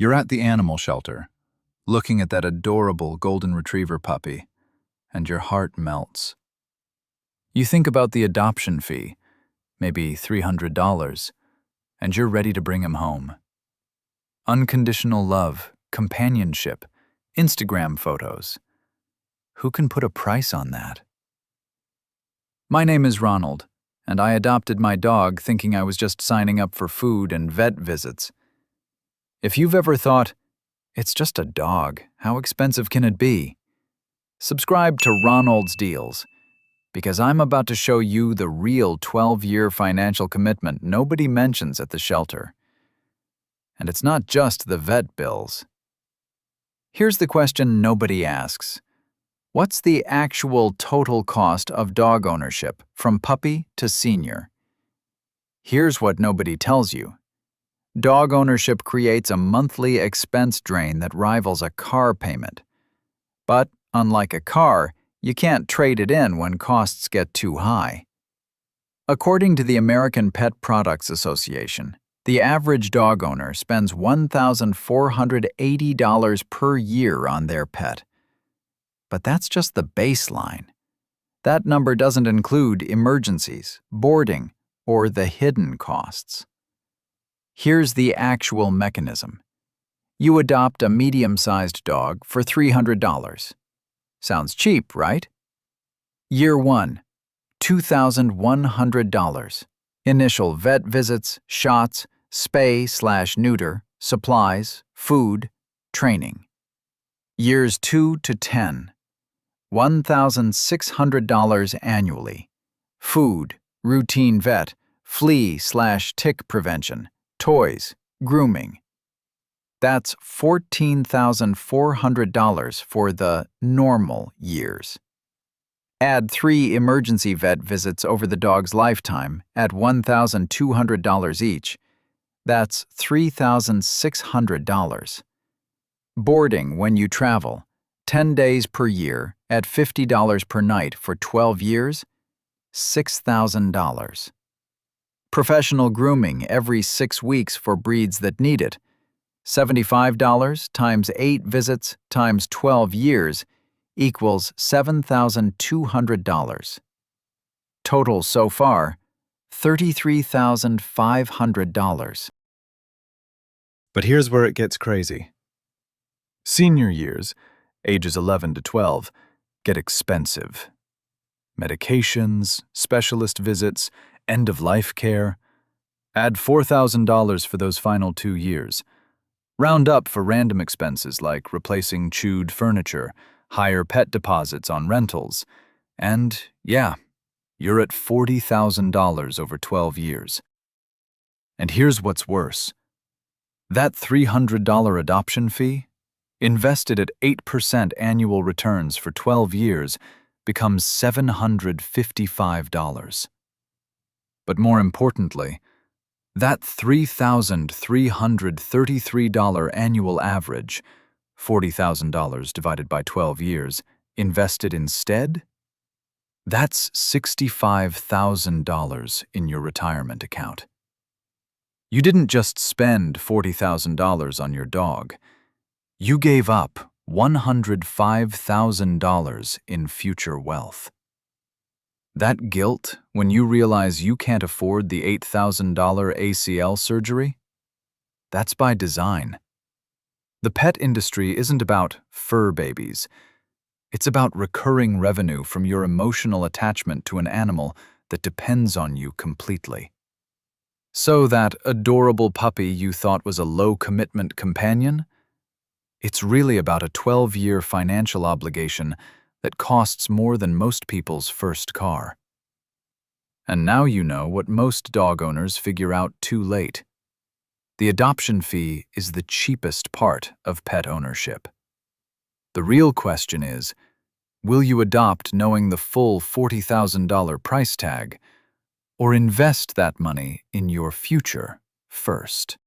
You're at the animal shelter, looking at that adorable golden retriever puppy, and your heart melts. You think about the adoption fee, maybe $300, and you're ready to bring him home. Unconditional love, companionship, Instagram photos. Who can put a price on that? My name is Ronald, and I adopted my dog thinking I was just signing up for food and vet visits. If you've ever thought, it's just a dog, how expensive can it be? Subscribe to Ronald's Deals, because I'm about to show you the real 12-year financial commitment nobody mentions at the shelter. And it's not just the vet bills. Here's the question nobody asks. What's the actual total cost of dog ownership from puppy to senior? Here's what nobody tells you. Dog ownership creates a monthly expense drain that rivals a car payment. But, unlike a car, you can't trade it in when costs get too high. According to the American Pet Products Association, the average dog owner spends $1,480 per year on their pet. But that's just the baseline. That number doesn't include emergencies, boarding, or the hidden costs. Here's the actual mechanism. You adopt a medium-sized dog for $300. Sounds cheap, right? Year 1, $2,100. Initial vet visits, shots, spay/neuter, supplies, food, training. Years 2 to 10, $1,600 annually. Food, routine vet, flea/tick prevention, toys, grooming. That's $14,400 for the normal years. Add 3 emergency vet visits over the dog's lifetime at $1,200 each. That's $3,600. Boarding when you travel, 10 days per year at $50 per night for 12 years, $6,000. Professional grooming every 6 weeks for breeds that need it, $75 times 8 visits times 12 years equals $7,200. Total so far, $33,500. But here's where it gets crazy. Senior years, ages 11 to 12, get expensive. Medications, specialist visits, end-of-life care. Add $4,000 for those final 2 years. Round up for random expenses like replacing chewed furniture, higher pet deposits on rentals, and, yeah, you're at $40,000 over 12 years. And here's what's worse. That $300 adoption fee, invested at 8% annual returns for 12 years, becomes $755. But more importantly, that $3,333 annual average, $40,000 divided by 12 years, invested instead? That's $65,000 in your retirement account. You didn't just spend $40,000 on your dog. You gave up $105,000 in future wealth. That guilt when you realize you can't afford the $8,000 ACL surgery? That's by design. The pet industry isn't about fur babies. It's about recurring revenue from your emotional attachment to an animal that depends on you completely. So that adorable puppy you thought was a low-commitment companion? It's really about a 12-year financial obligation that costs more than most people's first car. And now you know what most dog owners figure out too late. The adoption fee is the cheapest part of pet ownership. The real question is, will you adopt knowing the full $40,000 price tag, or invest that money in your future first?